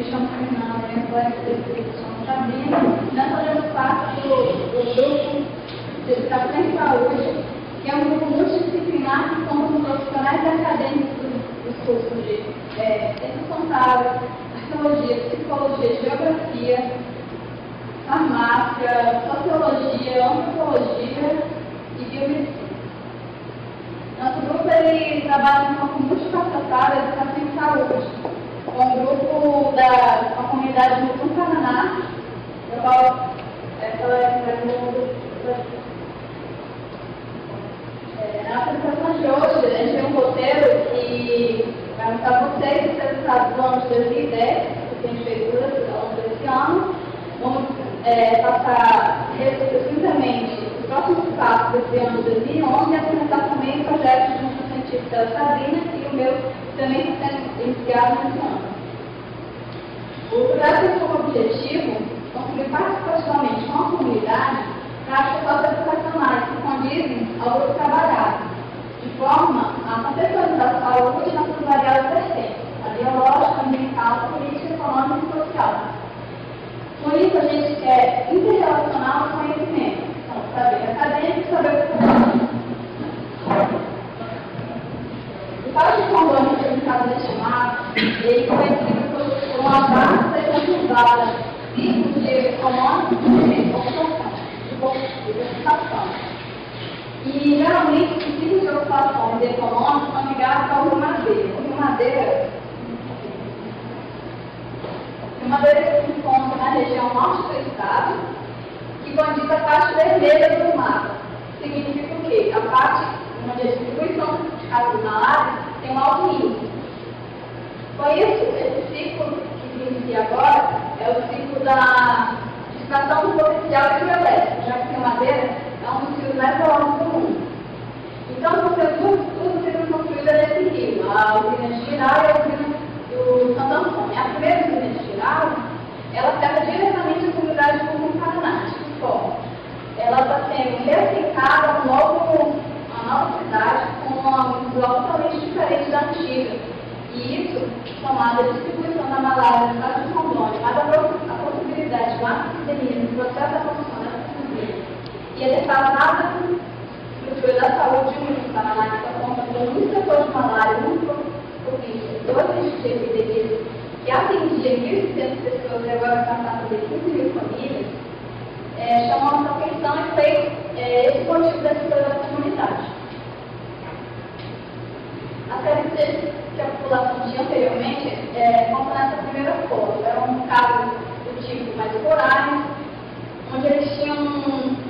estamos terminando a campanha de descrição de abril. Nós fazemos parte do grupo de Educação em Saúde, que é um grupo multidisciplinar que somos profissionais acadêmicos dos cursos de ciências contábeis, arqueologia, psicologia, geografia, farmácia, sociologia, antropologia e biomedicina. Nosso grupo trabalha em uma multifacetada de educação em saúde, com o grupo da comunidade do Paraná, do qual na apresentação de hoje, a gente tem um roteiro que vai mostrar vocês os resultados do ano de 2010, que a gente fez ao longo desse ano. Vamos passar resumidamente os próximos passos desse ano de 2011 e apresentar também o projeto de uma científica da Sabrina e o meu também está sendo iniciado nesse ano. O projeto tem como objetivo construir participativamente com a comunidade práticas socioeducacionais que condizem ao grupo trabalhado, de forma a contextualizar a saúde nas suas variadas vertentes, a biológica, ambiental, política, econômica e social. Com isso, a gente quer interrelacionar o conhecimento, então, saber acadêmico e saber profissional. O caso de Rondônia, que é um caso neste mapa, ele foi escrito por uma base conturbada, ciclos de econômico e ocupação. E, geralmente, os ciclos de ocupação e de econômico são ligados ao Rio Madeira. O Rio Madeira se encontra na região norte do estado, que condiz a parte vermelha do mapa. Significa o quê? A parte onde a distribuição de casos malares tem um alto índice. Com isso, esse ciclo que se inicia agora é o ciclo da extração do potencial hidrelétrico, já que a madeira é um dos rios mais altos do mundo. Então, são duas usinas construídas nesse rio, a usina de Giral e a usina do Santo Antônio. A primeira usina de Giral, ela afeta diretamente a comunidade do Paraná, de forma. Ela está sendo reaplicada a uma nova cidade com uma visual totalmente diferente da antiga. E isso, somado à distribuição da malária no estado de Rondônia, mas a possibilidade de uma epidemia no processo da produção dessa doença e a defasada estrutura da saúde do Paraná, que está contando um setor de malária muito propício, dois de epidemias, que atendia 1.600 pessoas e agora está passando de 15.000 famílias, chamou a nossa atenção e fez esse motivo da estrutura da comunidade. As características que a população tinha anteriormente contam nessa primeira foto. Era um caso do tipo mais horário, onde eles tinham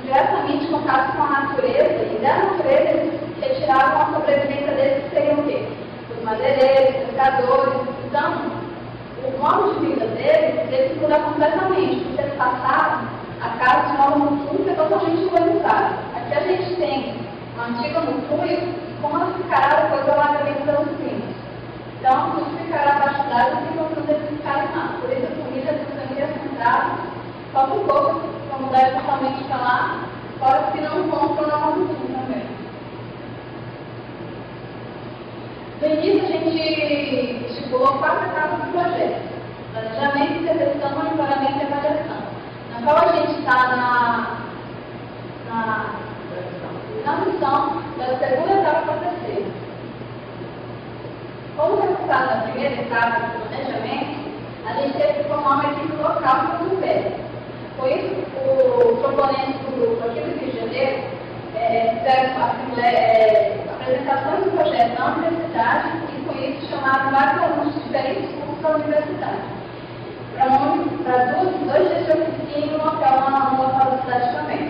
diretamente contato com a natureza, e da natureza eles retiravam a sobrevivência deles, que seriam o quê? Os madeireiros, pescadores. Então, o modo de vida deles mudar completamente, porque eles passavam a casa de Nova Mutum, que é totalmente urbanizada. Aqui a gente tem a antiga Mutum e como ela ficará depois do alagamento das usinas. Então, tudo ficará abaixo d'água e encontrando eles ficarem lá. Por isso, a comida das famílias centrais falta um pouco para mudar totalmente para lá, fora que não encontram Nova Mutum também. No início, a gente estipulou 4 etapas do projeto: planejamento, intervenção, monitoramento e avaliação. Na qual a gente está na missão da segunda etapa para a terceira. Como resultado da primeira etapa do planejamento, a gente teve que formar uma equipe local para o governo. Com isso, os proponentes do grupo aqui do Rio de Janeiro fizeram apresentações do projeto na universidade e, com isso, chamaram vários alunos de diferentes cursos da universidade. Para dois dias de oficina e um hotel na local da cidade também.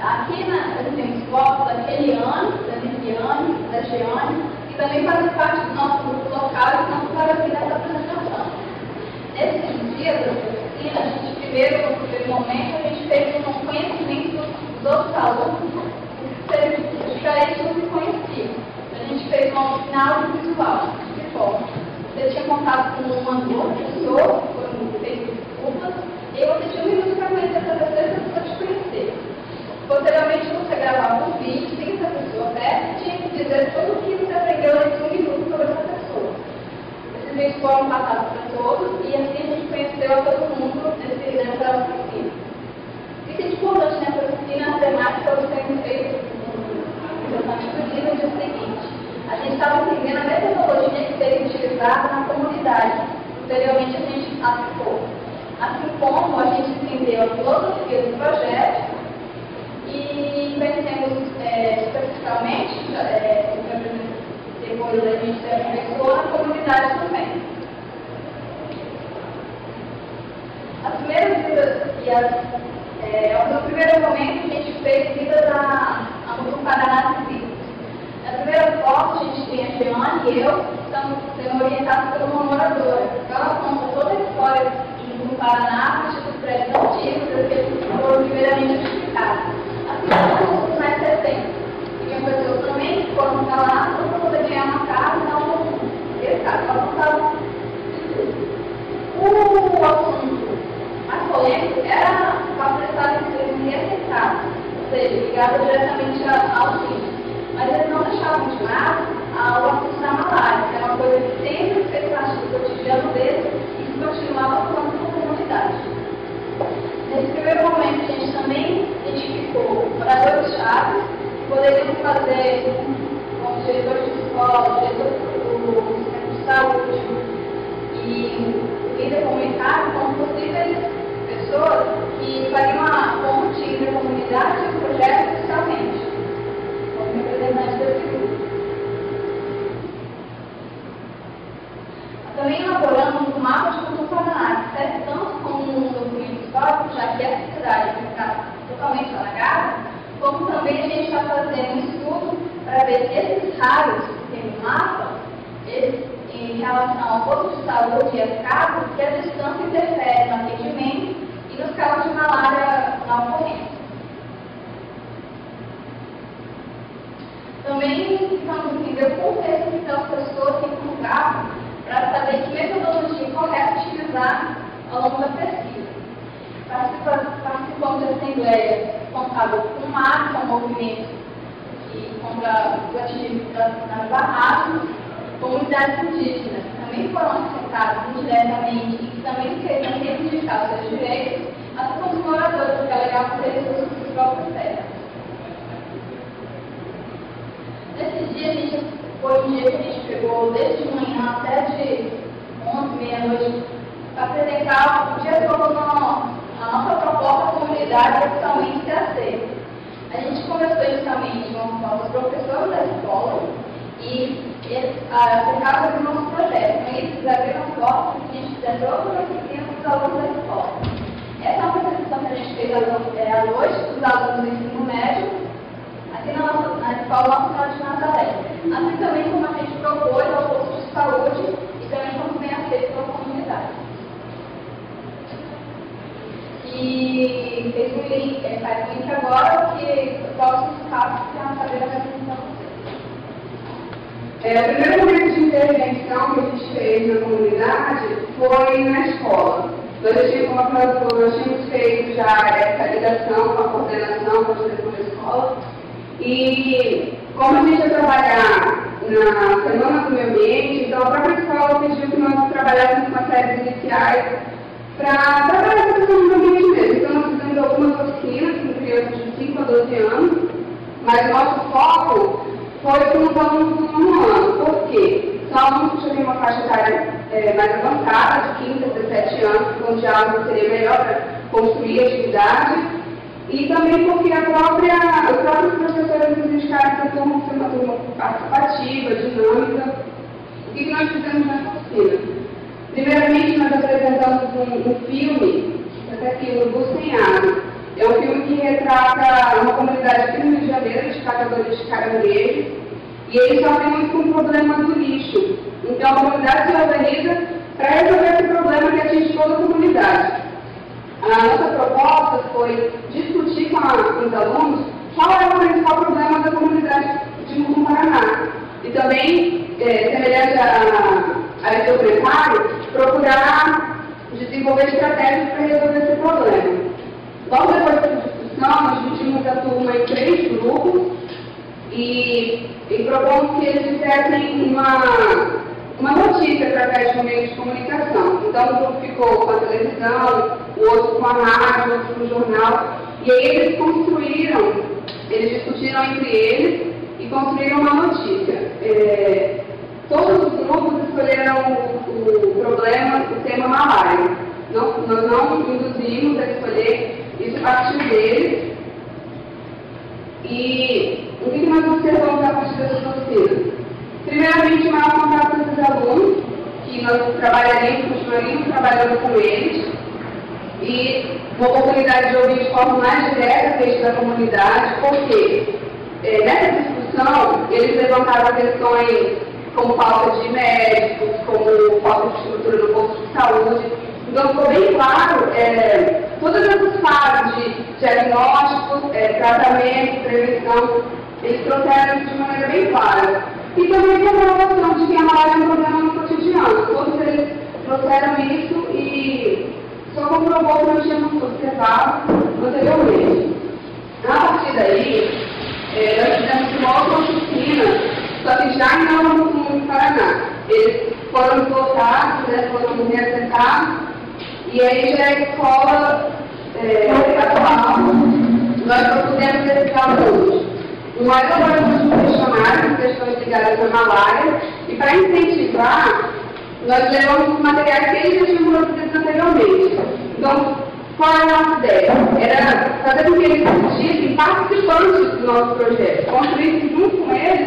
Aqui a gente tem os blocos da Keliane, da Viviane, da Geane, e também fazem parte do nosso grupo local e estão para aqui nessa apresentação. Nesses dias da oficina, a gente no primeiro momento, a gente fez um conhecimento dos outros alunos, os diferentes não se conheciam. A gente fez um final visual, de forma. Você tinha contato com uma outra pessoa, foram feitas duplas, e você tinha um minuto para conhecer essa pessoa e essa pessoa te conhecer. Posteriormente, você gravava um vídeo sem essa pessoa perto e tinha que dizer tudo o que você aprendeu nesse 1 minuto sobre essa pessoa. Esses vídeos foram passados para todos e assim a gente conheceu a todo mundo nessa oficina. O que é importante nessa oficina, as temáticas sendo feitas no dia seguinte. A gente estava entendendo a metodologia que seria utilizada na comunidade. Posteriormente a gente aplicou. Assim como a gente entendeu a filosofia do projeto e conhecemos especificamente, depois a gente se aperfeiçoou na comunidade também. As primeiras vidas, no primeiro momento a gente fez vidas no Paraná Civil. Na primeira foto a gente tem a Jeane e eu, que estamos sendo orientados por uma moradora. Então ela conta toda a história do Paraná, a partir dos prédios antigos, que foram primeiramente edificados. Assim como os mais recentes. Tinha pessoas também que foram para lá para poder ganhar uma casa, então esse caso só contava o assunto mais polêmico era a prestagem de serviço reassentado, ou seja, ligada diretamente ao fim. Mas eles não deixavam de lado o assunto da malária, que era uma coisa que sempre fez parte do cotidiano deles e que continuava falando com a comunidade. Nesse primeiro momento, a gente também identificou moradores-chave que poderiam fazer como diretores de escola, diretores do centro de saúde e líder comunitário como possíveis pessoas que fariam a ponte entre a comunidade e o projeto oficialmente, como representantes desse grupo. Também elaboramos um mapa de cultura Paraná, que serve tanto como um documento histórico, já que essa cidade fica totalmente alagada, como também a gente está fazendo um estudo para ver se esses raios que tem no mapa, eles, em relação ao posto de saúde e as casas, que a distância interfere no atendimento e nos casos de malária na ocorrência. Também vamos entender o contexto que as pessoas se encontravam para saber que metodologia correta utilizar ao longo da pesquisa. Participamos da Assembleia responsável por um marco, um movimento contra os ativistas nas barragens, comunidades indígenas, que também foram afetadas indiretamente e que também queriam reivindicar seus direitos, assim como os moradores que alegavam ter suas próprias terras. Nesse dia, foi um dia que a gente pegou desde de manhã até de 11, meia-noite, para apresentar o dia todo a nossa proposta à comunidade oficialmente ser aceita. A gente começou inicialmente com os professores da escola e aplicava o nosso projeto. Então, eles abriram as portas e a gente tentou para os alunos da escola. Essa é uma apresentação que a gente fez à noite dos alunos do ensino médio, aqui na escola Nossa Senhora de Nazaré. Assim também como a gente propôs ao posto de saúde e também como bem aceito pela comunidade. E fez um link, faz um link agora que os próximos passos que a Sabrina vai apresentar a vocês. O primeiro momento de intervenção que a gente fez na comunidade foi na escola. Nós tínhamos feito já essa ligação com a coordenação, com a direção da escola. E como a gente ia trabalhar na Semana do Meio Ambiente, então a própria escola pediu que nós trabalhássemos com as séries iniciais para trabalhar com a questão do ambiente mesmo. Então nós fizemos algumas oficinas com crianças de 5 a 12 anos, mas o nosso foco foi com os alunos do 1º ano. Por quê? São alunos que já têm uma faixa etária mais avançada, de 15 a 17 anos, onde a aula seria melhor para construir atividade. E também porque os próprios professores nos indicaram que a turma ser uma turma participativa, dinâmica. O que nós fizemos nessa oficina? Primeiramente, nós apresentamos um filme, até aqui, O Bus Sem Água. É um filme que retrata uma comunidade aqui no Rio de Janeiro, de catadores de caranguejo, e eles sofrem muito com o problema do lixo. Então, a comunidade se organiza para resolver esse problema que atinge toda a comunidade. A nossa proposta foi discutir com os alunos qual é o principal problema da comunidade de Mutum, Paraná. E também, semelhante a esse documentário, procurar desenvolver estratégias para resolver esse problema. Logo depois dessa discussão, nós dividimos a turma em 3 grupos e propomos que eles fizessem uma notícia através de um meio de comunicação. Então, um grupo ficou com a televisão, o outro com a rádio, o outro com o jornal, e aí eles discutiram entre eles e construíram uma notícia. Todos os grupos escolheram o tema malária. Nós não induzimos a escolher isso a partir deles. E o que nós observamos a partir dessas oficinas? Primeiramente, o maior contato com esses alunos, que nós continuaríamos trabalhando com eles, e uma oportunidade de ouvir de forma mais direta a da comunidade, porque nessa discussão eles levantaram questões como falta de médicos, como falta de estrutura no posto de saúde. Então ficou bem claro todas essas fases de diagnóstico, tratamento, prevenção, eles trouxeram isso de maneira bem clara. E também a comprovação de que a malária é um problema no cotidiano. Todos eles trouxeram isso e só comprovou que nós tínhamos observado anteriormente. A partir daí, nós fizemos uma outra oficina, só que já em Nova Mutum, no Paraná. Eles foram voltados, foram reassentados, e aí já é a escola atual. Nós pudemos esses alunos uma elaboração de um questionário, questões ligadas à malária, e para incentivar, nós levamos os materiais que eles já tinham produzido anteriormente. Então, qual era a nossa ideia? Era fazer com que eles sentissem participantes do nosso projeto, construir junto com eles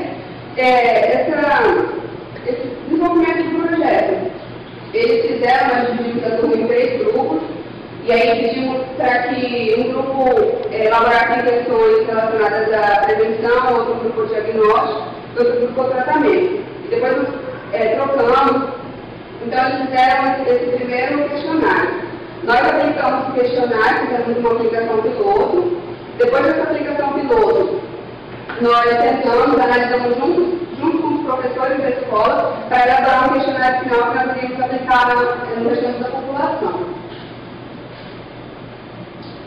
esse desenvolvimento do projeto. Eles fizeram, nós dividimos a turma em 3 grupos, e aí pedimos para que um grupo elaborasse questões relacionadas à prevenção, outro grupo diagnóstico, outro grupo tratamento. E depois nós trocamos. Então eles fizeram esse primeiro questionário. Nós aplicamos o questionário, fizemos uma aplicação piloto. Depois dessa aplicação piloto, nós tentamos, analisamos junto com os professores da escola para elaborar um questionário final que nós iríamos aplicar no restante da população.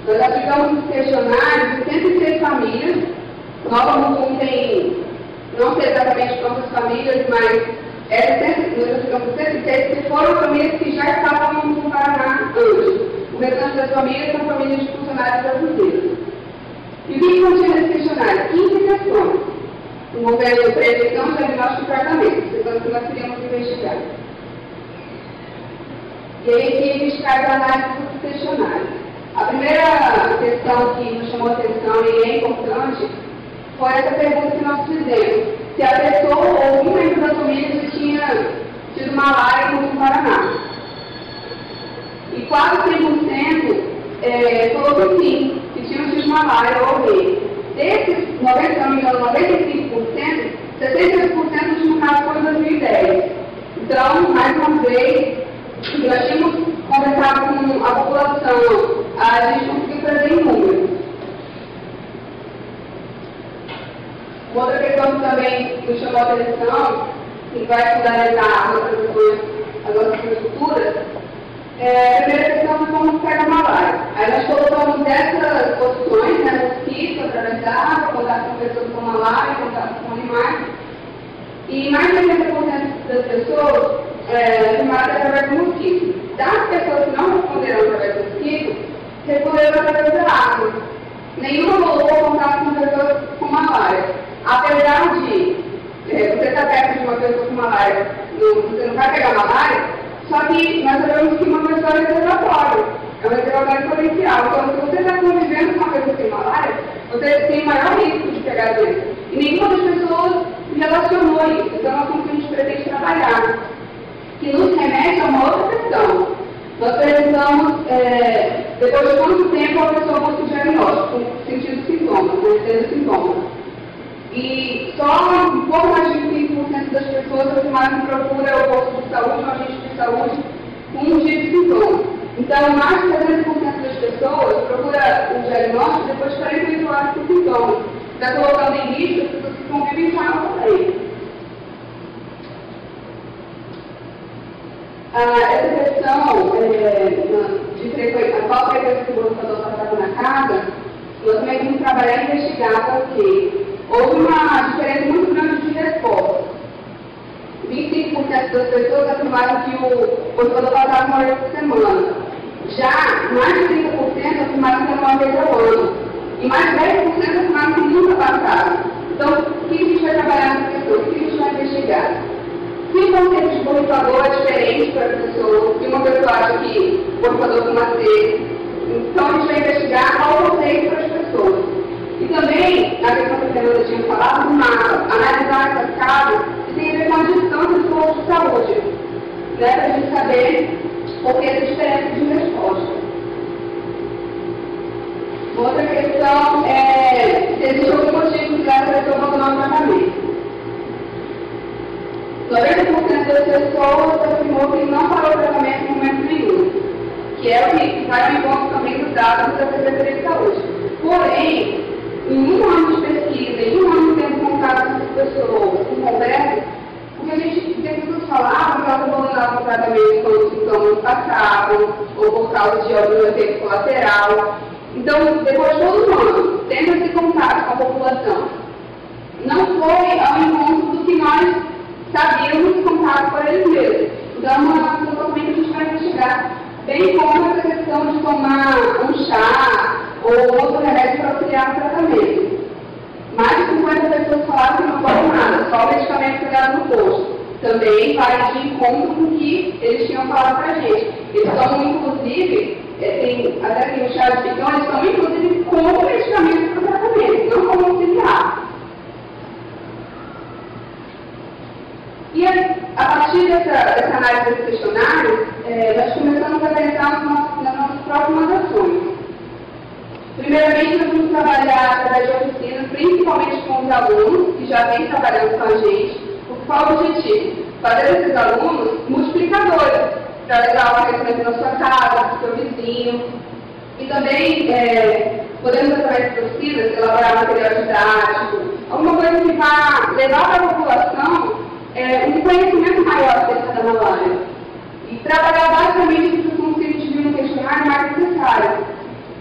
Nós aplicamos os questionários em 106 famílias. Nova Mutum tem, não sei exatamente quantas famílias, mas nós aplicamos 106 que foram famílias que já estavam no Paraná antes. O restante das famílias são famílias de funcionários brasileiros. E o que continha nesse questionário? 15 questões, envolvendo prevenção, diagnóstico e tratamento, questões que nós queríamos investigar. E aí aqui a gente faz a análise dos questionários. A primeira questão que nos chamou a atenção e é importante foi essa pergunta que nós fizemos: se a pessoa ou um membro da família já tinha tido malária no Paraná. E quase 100% falou que sim, que tinham tido malária ou HIV. Desses 95%, 68% no caso foi em 2010. Então, mais uma vez, nós tínhamos conversado com a população, a gente conseguiu trazer em números. Uma outra questão que também nos chamou a atenção, que vai fundamentar as nossas estruturas, a primeira questão é como pega a malária. Aí nós colocamos essas opções, mosquito, através da água, contato com pessoas com malária, contato com animais. E mais de 80% das pessoas afirmaram através do mosquito. Das pessoas que não responderam através do mosquito, responderam através da água. Nenhuma colocou contato com pessoas com malária. Apesar de você estar perto de uma pessoa com malária, você não vai pegar malária, só que nós sabemos que uma pessoa é reservatório, é um reservatório potencial. Então, se você está convivendo com uma pessoa sem malária, você tem maior risco de pegar a doença. E nenhuma das pessoas relacionou isso. Então, nós como que a gente pretende trabalhar, que nos remete a uma outra questão. Nós perguntamos depois de quanto tempo a pessoa busca o diagnóstico, sentindo sintomas, conhecendo sintomas. E só um pouco mais de 5% das pessoas afirmaram que procura o posto de saúde, o agente de saúde, com um dia de sintomas. Então, mais de 70% das pessoas procura o diagnóstico depois de 48 horas com sintomas. Está colocando em risco as pessoas que convivem com ela também. Essa questão de frequência, qual frequência que o portador passava na casa, nós também temos que trabalhar e investigar porque houve uma diferença muito grande de resposta. 25% das pessoas afirmaram que o portador passava uma vez por semana. Já mais de 30% afirmaram que era uma vez ao ano. E mais de 10% afirmaram que nunca passaram. Então, o que a gente vai trabalhar nas pessoas? O que a gente vai investigar? Se o conceito de borrifador é diferente para as pessoas, se uma pessoa acha que o borrifador costuma ser, então a gente vai investigar qual o conceito para as pessoas. E também, a questão que a Fernanda tinha falado, do mapa, analisar essas casas que tem a ver com a distância dos postos de saúde, né, para a gente saber por que essa diferença de resposta. Outra questão é se existe algum motivo que leva a pessoa a abandonar o tratamento. 90% das pessoas afirmou que não parou o tratamento em momento nenhum, que é o que vai ao encontro também dos dados da Secretaria de Saúde. Porém, em um ano de pesquisa, em um ano tendo contato com as pessoas, com conversa, porque a gente tem pessoas falavam que elas abandonavam o tratamento quando os sintomas passavam, ou por causa de algum efeito colateral. Então, depois de todo um ano, tendo esse contato com a população, não foi ao encontro do que nós sabíamos contato por eles mesmos. Então, um documento que a gente vai investigar, bem como essa questão de tomar um chá ou outro remédio para auxiliar o tratamento. Mais de 50 pessoas falaram que não tomam nada, só o medicamento pegado no posto. Também vai de encontro com o que eles tinham falado para a gente. Eles tomam, inclusive, até tem o chá de picão, eles tomam, inclusive, como medicamento para o tratamento, não como auxiliar. E a partir dessa análise desse questionário, nós começamos a pensar nas nossas próximas ações. Primeiramente, nós vamos trabalhar através de oficinas, principalmente com os alunos, que já vêm trabalhando com a gente, qual o objetivo? Fazer esses alunos multiplicadores, para levar o conhecimento na sua casa, do seu vizinho. E também podemos, através de oficinas, elaborar material didático, alguma coisa que vá levar para a população um conhecimento maior acerca da malária. E trabalhar basicamente os assuntos que a gente viu no questionário mais necessários.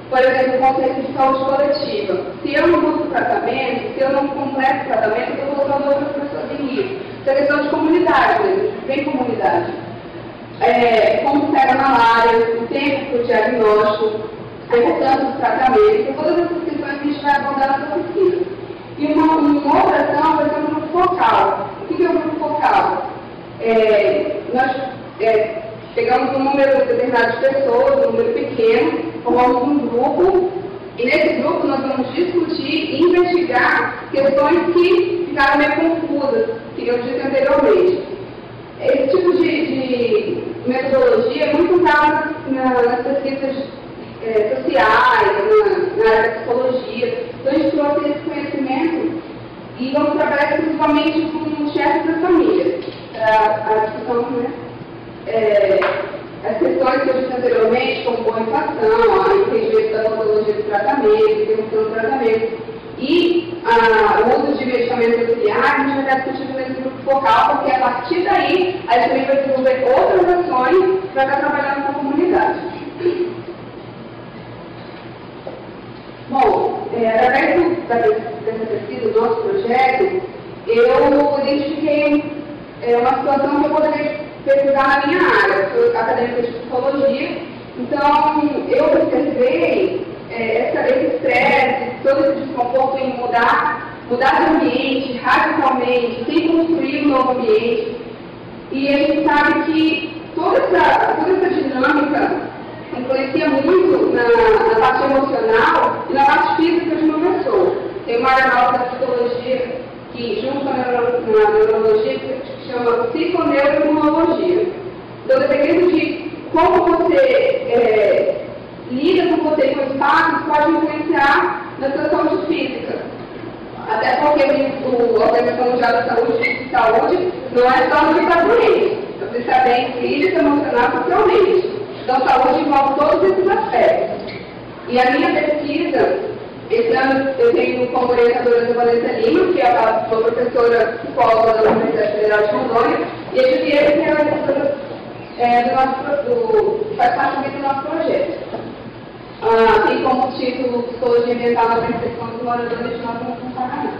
Por exemplo, o conceito de saúde coletiva. Se eu não busco tratamento, se eu não completo o tratamento, eu estou colocando outras pessoas em risco. Isso é questão de comunidade, né? Vem comunidade. Como pega a malária, o tempo para o diagnóstico, a importância do tratamento, todas essas questões que a gente vai abordar na oficina. E uma outra ação vai ser um grupo focal. O que é um grupo focal? Nós pegamos um número determinado de pessoas, um número pequeno, formamos um grupo, e nesse grupo nós vamos discutir e investigar questões que ficaram meio confusas, que eu disse anteriormente. Esse tipo de metodologia é muito usada nas pesquisas sociais, na área da psicologia. Então a gente trouxe esse conhecimento e vamos trabalhar exclusivamente com chefes da família. A discussão, né? As questões que eu disse anteriormente, como borrifação, a entendimento da metodologia do tratamento, interrupção do tratamento, e o uso de medicamentos auxiliares, a gente vai estar discutindo nesse grupo focal, porque a partir daí a gente também vai desenvolver outras ações para estar trabalhando com a comunidade. Bom, através dessa pesquisa, do nosso projeto, eu identifiquei uma situação que eu poderia pesquisar na minha área. Eu sou acadêmica de psicologia, então eu observei esse estresse, todo esse desconforto em mudar de ambiente radicalmente, sem construir um novo ambiente. E a gente sabe que toda essa dinâmica influencia muito na parte emocional e na parte física de uma pessoa. Tem uma área nova da psicologia que, junto com a neurologia, que chama psiconeuroimunologia. Então, dependendo de como você lida com você e com o espaço, pode influenciar na sua saúde física. Até porque o Organização Mundial da Saúde não é só no que está doente. Você está bem física, emocional e socialmente. Então, saúde envolve todos esses aspectos. E a minha pesquisa, esse ano eu tenho como orientadora a Vanessa Lima, que é a professora psicóloga da Universidade Federal de Rondônia, e a Julieta, que é a professora faz parte também do nosso projeto. Tem como título Psicologia Ambiental na Percepção dos Moradores de Nova Paraná.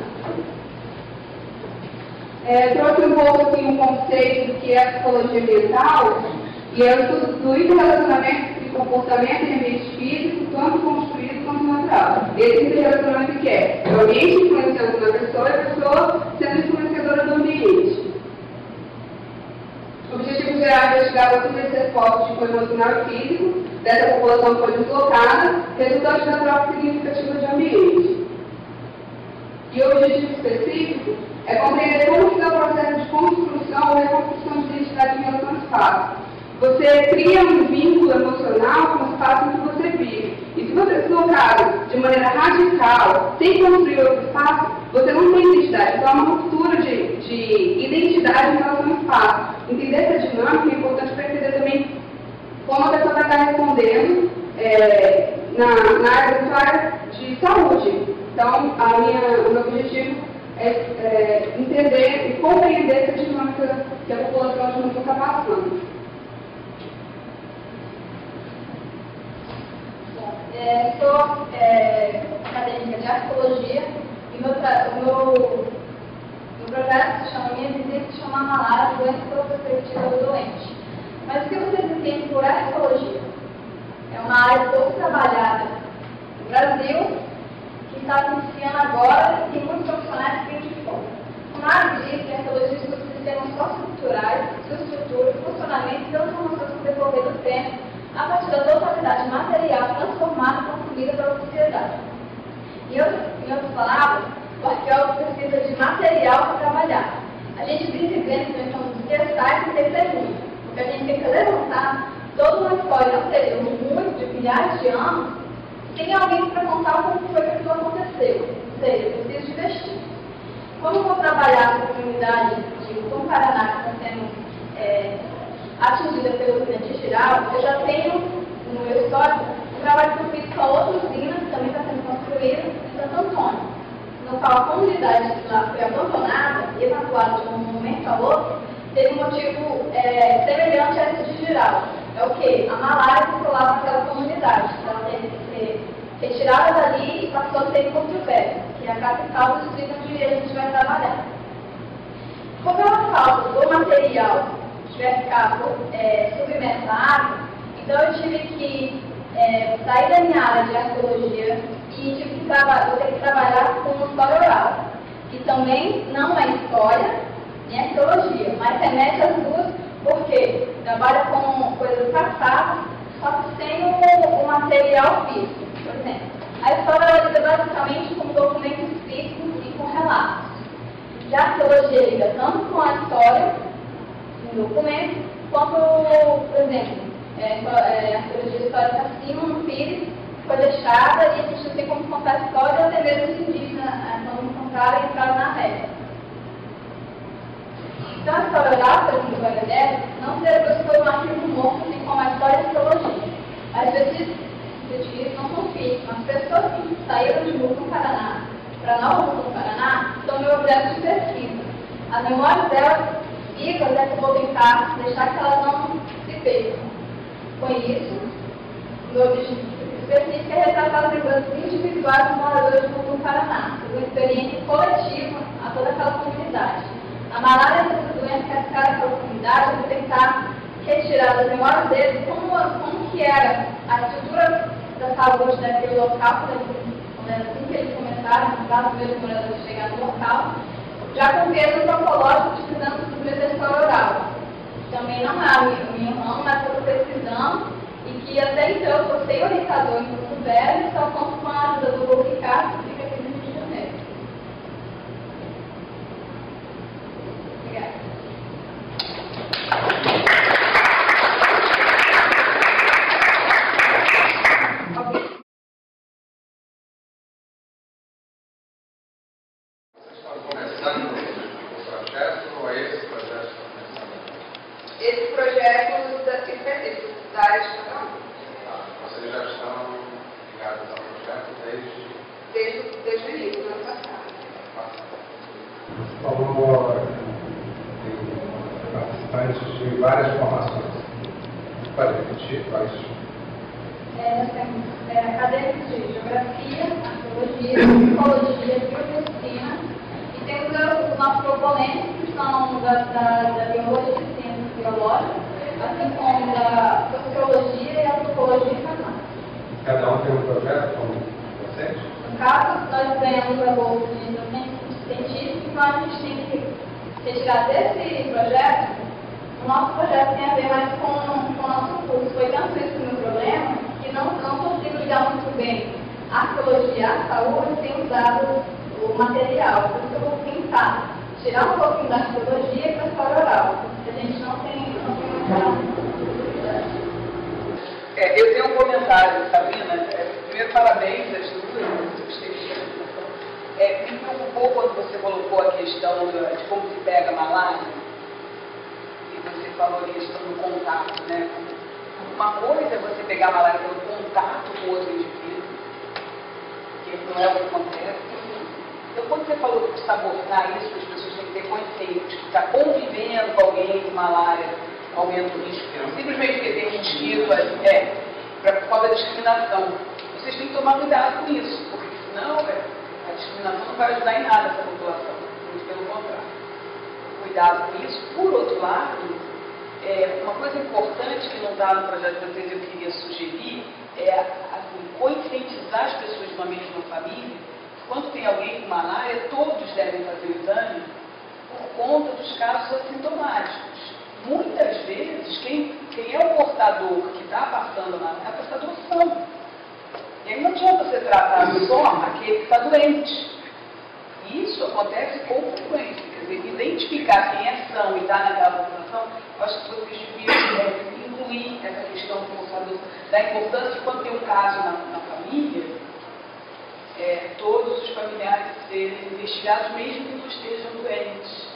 Trouxe um pouco aqui um conceito do que é a psicologia ambiental, e é o estudo do interrelacionamento de comportamento em ambiente físico, tanto construído quanto natural. Esse interrelacionamento que é o ambiente influenciando uma pessoa e a pessoa sendo influenciadora do ambiente. O objetivo geral é investigar os efeitos fortes de cunho emocional e físico dessa população que foi deslocada, resultante da troca significativa de ambiente. E o objetivo específico é compreender como se dá o processo de construção ou reconstrução de identidade em relação ao espaço. Você cria um vínculo emocional com o espaço em que você vive. E se você é deslocado de maneira radical, sem construir outro espaço, você não tem identidade. Então, é uma ruptura de identidade em relação ao espaço. Entender essa dinâmica é importante para entender também como a pessoa vai estar respondendo na área de saúde. Então, o meu objetivo é entender e compreender essa dinâmica que a população de mundo está passando. Sou acadêmica de arqueologia e o meu projeto se chama Minha Visita, se chama Malária, doença pela perspectiva do doente. Mas o que vocês entendem por arqueologia? É uma área pouco trabalhada no Brasil, que está se iniciando agora e tem muitos profissionais que vêm de fora. O Mário diz que a arqueologia estuda sistemas socioculturais, sua estrutura, funcionamento e transformações no decorrer do tempo, a partir da totalidade material transformada e consumida pela sociedade. Em outras palavras, o arqueólogo precisa de material para trabalhar. A gente vive vendo que nós somos interessais e testemunhas, porque a gente tem que levantar toda uma história anterior, muito de milhares de anos, tem alguém para contar como foi que aquilo aconteceu. Ou seja, eu preciso de vestir. Quando eu vou trabalhar com a comunidade de Sul Paraná, que está sendo atingida pelo incidente geral, eu já tenho no meu histórico um trabalho que eu fiz com a outra usina, que também está sendo construída, em Santo Antônio, no qual a comunidade lá foi abandonada e evacuada de um momento ao outro, teve um motivo semelhante a esse de geral. É o que? A malária controlava aquela comunidade. Ela teve que ser retirada dali e passou a ser em Porto Velho, que é a capital do distrito onde a gente vai trabalhar. Como ela falta do material que vai ficar submerso à água, então eu tive que sair da minha área de arqueologia e tive que ter que trabalhar com história oral, que também não é história nem arqueologia, mas remete às duas, porque trabalha com coisas passadas, só que sem o material físico. Por exemplo, a história ela lida basicamente com documentos físicos e com relatos. Já a arqueologia lida tanto com a história, um documento, quanto, por exemplo, a arqueologia histórica acima, no Pires, foi deixada e a gente não tem como contar a história, até mesmo os indígenas, quando encontraram e entraram na terra. Então, a história oral, por exemplo, do Bangladesh, não se depois um arquivo morto, assim como a história e a arqueologia. Às vezes, os não são físicos, mas pessoas que saíram de Mutum no Paraná para Nova Mutum no Paraná são meu objeto de pesquisa. As memórias delas vivas é que eu vou tentar deixar que elas não se percam. Com isso, o meu objetivo específico é retratar as lembranças individuais dos moradores de Mutum no Paraná, uma experiência coletiva a toda aquela comunidade. A malária é uma doença que afeta aquela comunidade, eu vou tentar retirar das memórias deles como que era a estrutura da saúde daquele local, assim que eles começaram, os primeiros moradores chegar no local, já com peso antropológico, utilizando os primeiros da história oral. Também não é o meu ramo, mas eu estou pesquisando, e que até então eu sou sem orientador em Porto Velho, só conto com a ajuda do Hugo Ricardo, que fica aqui no Rio de Janeiro. Obrigada. Esse projeto específico da área de cada um. Vocês já estão ligados ao projeto Desde o início do ano passado. Falou participantes de várias formações. Pode repetir quais? Nós temos acadêmicos de geografia, arqueologia, psicologia, biomedicina, e temos os nossos proponentes são da biologia e ciências biológicas, assim como da sociologia e antropologia canal. Cada um tem um projeto como vocês? No caso, nós ganhamos a bolsa de desenvolvimento científico, então a gente tem que retirar desse projeto. O nosso projeto tem a ver mais com o nosso curso. Foi tanto esse o meu problema que não consigo ligar muito bem a arqueologia, a saúde, sem usar o material. Por isso eu vou tentar tirar um pouquinho da arqueologia para a história oral. A gente não tem muito. Eu tenho um comentário, Sabrina. Primeiro, parabéns às duas, eu gostei de me preocupou quando você colocou a questão de como se pega a malária, e você falou a questão do contato, né? Uma coisa é você pegar a malária pelo contato com outro indivíduo, que não é o que acontece. Então, quando você falou de abordar isso, as pessoas têm que ter consciência de que está convivendo com alguém com malária, aumenta o risco. Simplesmente porque tem um mosquito, por causa da discriminação. Vocês têm que tomar cuidado com isso, porque senão a discriminação não vai ajudar em nada essa população, muito pelo contrário. Cuidado com isso. Por outro lado, uma coisa importante que não está no projeto de vocês, eu queria sugerir, é assim, conscientizar as pessoas de uma mesma família. Quando tem alguém com malária, todos devem fazer o exame por conta dos casos assintomáticos. Muitas vezes, quem é o portador que está passando a malária é a portador. E aí não adianta você tratar só aquele que está doente. Isso acontece com frequência. Quer dizer, identificar quem é são e está naquela população, eu acho que vocês deviam incluir essa questão da importância de quando tem um caso na família, todos os familiares serem investigados, mesmo que não estejam doentes.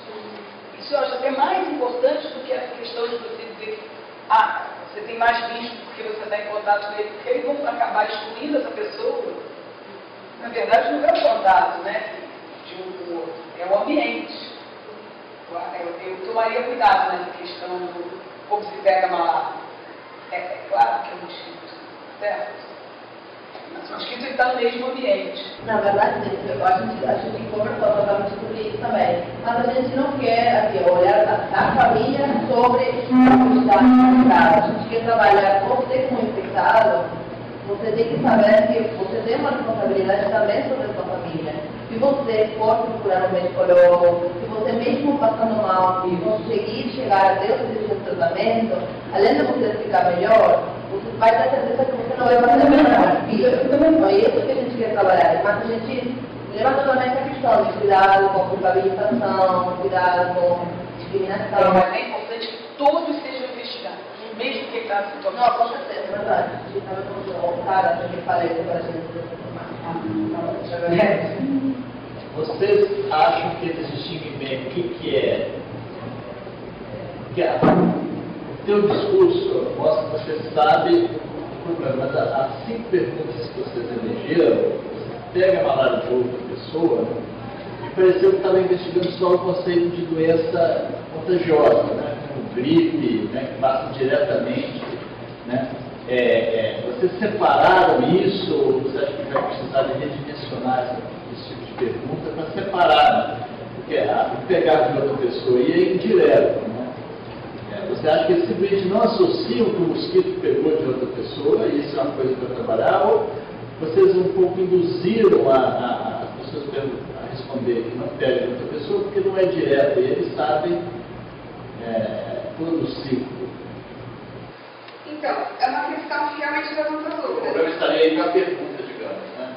Isso eu acho até mais importante do que essa questão de você dizer que você tem mais risco porque você está em contato com ele, porque eles vão acabar excluindo essa pessoa. Na verdade, não é o contato, né? De um com o outro, é o ambiente. Eu tomaria cuidado nessa questão do como se pega a malária. É claro que é um mosquito, certo? Mas o mosquito está no mesmo ambiente. Na verdade, a gente conversou totalmente sobre isso também. Mas a gente não quer olhar a família sobre a comunidade infectada. A gente quer trabalhar com você como infectado. Você tem que saber que você tem uma responsabilidade também sobre a sua família. Se você for procurar um médico, se você mesmo passando mal e conseguir chegar até o serviço de tratamento, além de você ficar melhor, você vai ter certeza que você não vai fazer mais filho. É isso que a gente quer trabalhar. Mas a gente leva totalmente a questão de cuidado com a culpabilização, cuidado com discriminação. Mas é importante que todos sejam investigados, mesmo que está se tornando. Não, com certeza, é verdade. A gente estava com o cara, eu falei para a gente Vocês acham que eles distinguem bem o que é? O teu discurso mostra que você sabe, mas as 5 perguntas que vocês elegeram, você pega a malária de outra pessoa, e pareceu que estava investigando só o conceito de doença contagiosa, né? Como gripe, né? Que passa diretamente, né? Vocês separaram isso, ou você acha que vai precisar de redimensionar esse tipo de pergunta para separar, né? Porque pegar de outra pessoa e é indireto, né? Você acha que eles simplesmente não associam que o mosquito pegou de outra pessoa, e isso é uma coisa para trabalhar, ou vocês um pouco induziram as pessoas a responder que não pega de outra pessoa, porque não é direto, e eles sabem todo o ciclo. Então, é uma questão que realmente levanta dúvidas. O problema estaria aí com a pergunta, digamos, né?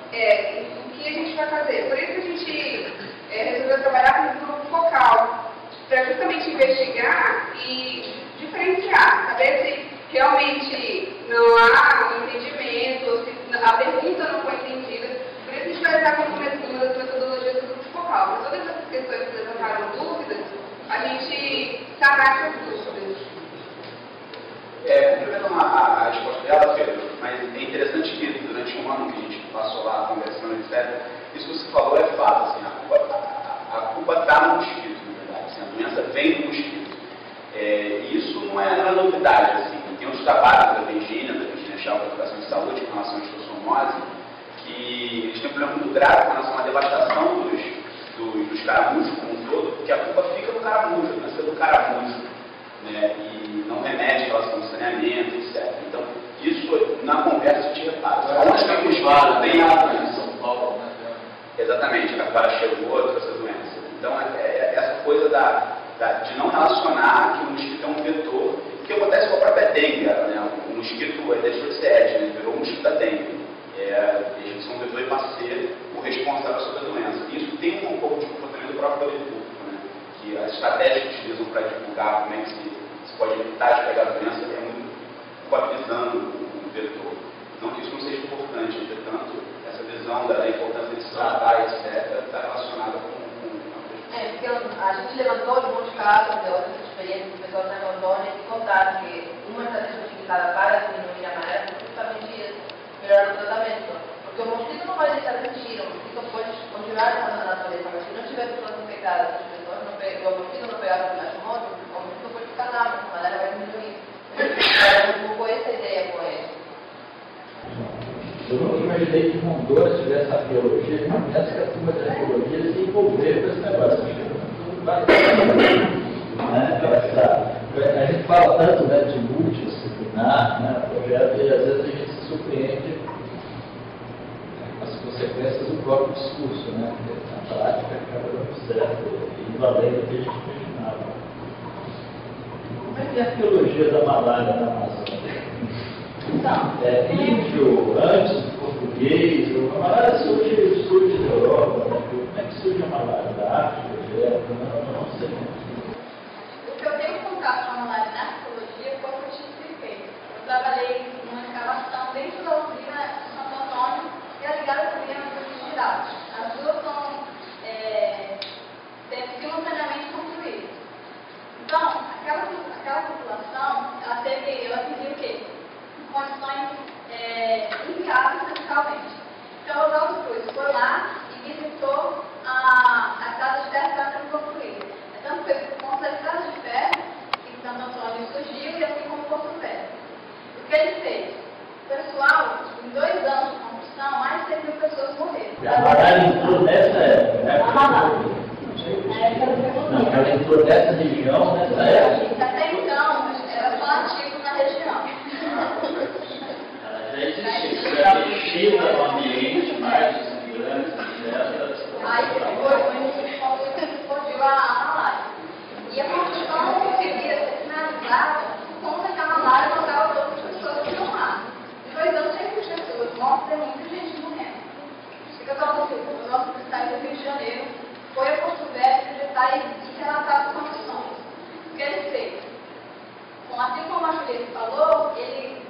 O que a gente vai fazer? Por isso que a gente resolveu trabalhar com um grupo focal, para justamente investigar e diferenciar, saber se realmente não há um entendimento, ou se a pergunta não foi entendida. Por isso a gente vai usar como uma das metodologias do grupo focal. Para todas essas questões que levantaram dúvidas, a gente sanar essas dúvidas. Complementando a resposta dela, Pedro, mas é interessante que durante um ano que a gente passou lá conversando, etc., isso que você falou é fato, assim, a culpa está no mosquito, na verdade, assim, a doença vem do mosquito. E isso não é novidade, assim, tem outros trabalhos da Virgínia Chau, da Educação de Saúde, com relação à esquistossomose, que eles têm um problema muito grave com relação à devastação dos caramujos, como todo, porque a culpa fica no caramujo, a doença é do caramujo, né? E não remete em relação ao saneamento, etc. Então, isso na conversa a gente repara. Onde que a capivara tem em São Paulo, né? Exatamente, a capivara chegou, trouxe essa doença. Então, essa coisa de não relacionar que o mosquito é um vetor, que acontece com a própria dengue, né? O mosquito deixou de ser Aedes, né? Virou o mosquito da dengue. Eles são um vetor e passa a ser o responsável sobre a doença. E isso tem um pouco de comportamento do próprio poder público, né? Que as estratégias que utilizam para divulgar como é que se pode evitar de pegar a doença é muito coativizando o vetor. Não que isso não seja importante, entretanto, essa visão da importância de se tratar, etc., está relacionada com porque a gente levantou alguns casos de outras experiências de pessoas na Rondônia que contaram que uma estratégia utilizada para diminuir a maré foi justamente isso, melhorar o tratamento. Porque o mosquito não vai deixar de existir, o mosquito pode continuar na natureza, mas se não tiver pessoas infectadas, se as pessoas o mosquito não pegar o plasmódio, o mosquito pode ficar lá, mas a malária vai diminuir. Um pouco essa ideia com ele. Eu não imaginei que Rondônia tivesse arqueologia, e não penso que a turma de arqueologia se envolver com esse negócio. A gente fala tanto, né, de multidisciplinar, né, projeto, e às vezes a gente se surpreende com as consequências do próprio discurso, né, porque na prática acaba dando certo e valendo o que a gente imaginava. Como é que é a arqueologia da malária na Amazônia? Índio, antes do português, a malária surge da Europa, né? Como é que surge a malária? Da África, não sei. O que eu tenho contato com a malária na arqueologia foi o que eu te expliquei. Eu trabalhei numa escavação dentro da usina de Santo Antônio e é ligada também à usina de Girados. As duas estão simultaneamente construídas. Então, aquela população, ela vivia o quê? Condições inviáveis fiscalmente. Então, o Oswaldo Cruz foi lá e visitou a estrada de ferro que estava sendo construída. Então, foi por conta da estrada de ferro que Santo Antônio surgiu e assim como Porto Velho. O que ele fez? O pessoal, em 2 anos de construção, mais de 6.000 pessoas morreram. E a malária entrou nessa época, né? Ela entrou nessa região, nessa época? Até então, era só ativo na região. Ela já existia no ambiente mais grande, Aí foi explodiu a malária. E a construção conseguia ser finalizada por conta que a malária matava todas as pessoas que iam lá. Em 2 anos, 100 pessoas mortas e muita gente morrendo. O que aconteceu? O nosso estado do Rio de Janeiro foi a Porto Velho projetar e relatar as condições. O que ele fez? Assim como a Julieta falou, ele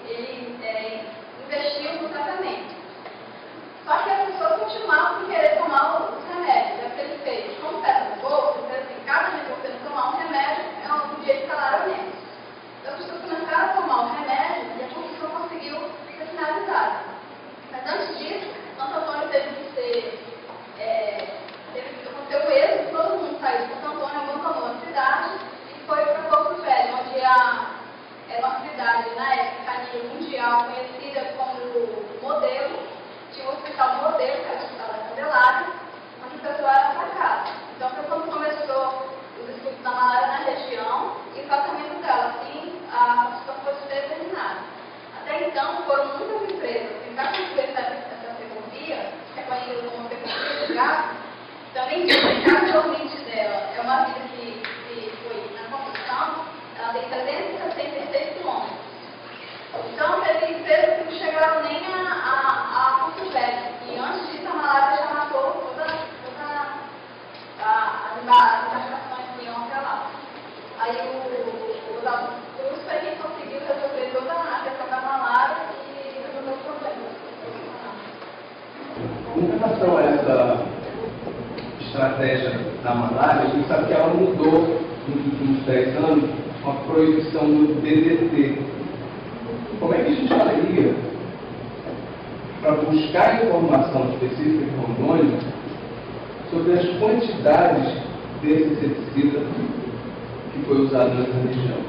investiu no tratamento. Só que as pessoas continuavam por querer tomar os remédios. É o que ele fez. Como pedra no bolso, ele fez assim, cada vez que você não tomar um remédio, é um dia de salário menos. Então as pessoas começaram a tomar o remédio e a construção conseguiu ser finalizada. Mas antes disso, Santo Antônio teve que ser... aconteceu o êxito, todo mundo saiu de Santo Antônio, abandonou a cidade e foi para Porto Velho, onde era uma cidade, na época, a nível mundial, conhecida como modelo. Tinha um hospital modelo, que era o Hospital da Candelária, onde o pessoal era atacado. Então, foi quando começou os estudos da malária na região e o tratamento dela. Assim, a situação foi determinada. Até então, foram muitas empresas tentar construir essa ferrovia, que é conhecida como ferrovia de gás. Também, cada ouvinte dela é uma vida que foi na construção, ela tem 366 quilômetros. Então, teve empresas que não chegaram nem a Porto Velho. E antes disso, a malária já matou todas as embarcações que iam até lá. Aí o Oswaldo Cruz foi quem conseguiu resolver toda a questão da malária e resolver o problema. Com relação a essa estratégia da malária, a gente sabe que ela mudou nos últimos 10 anos com a proibição do DDT. Como é que a gente faria para buscar informação específica em Rondônia sobre as quantidades desse inseticida que foi usado nessa região?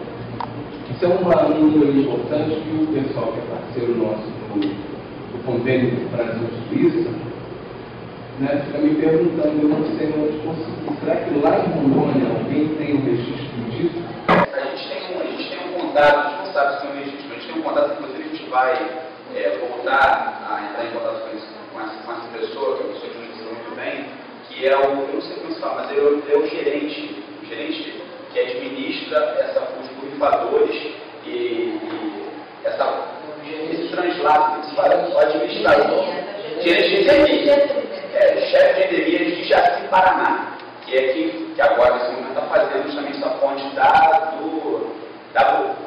Isso é um número importante que o pessoal que é parceiro nosso do convênio do Brasil utiliza, né, fica me perguntando, eu não sei onde conseguir. Será que lá em Rondônia alguém tem um registro disso? A gente tem um contato, a gente não sabe se é um registro, a gente tem um contato, inclusive a gente vai voltar a entrar em contato com essa pessoa, que é uma pessoa que nos conheceu muito bem, que é eu não sei como se fala, mas ele é o gerente que administra os borrifadores e esse translado, que se fala, o administrador, gerente de endemias, chefe de endemias de Jaci, Paraná, que é que agora nesse momento está fazendo justamente essa ponte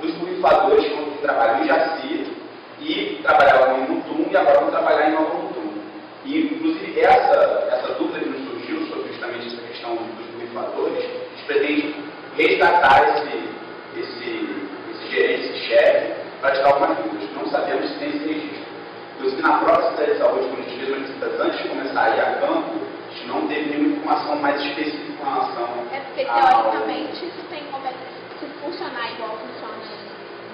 dos borrifadores que trabalham em Jaci e trabalhavam em Mutum e agora vão trabalhar em Nova Mutum. E, inclusive, essa dúvida que nos surgiu sobre justamente essa questão dos borrifadores, a gente pretende resgatar esse gerente, esse chefe, para tirar algumas dúvidas. Não sabemos se tem esse registro. Inclusive, na própria Secretaria de Saúde, quando a gente fez uma visita antes de começar a ir a campo, a gente não teve nenhuma informação mais específica com relação porque, teoricamente, isso tem como se funcionar igual funciona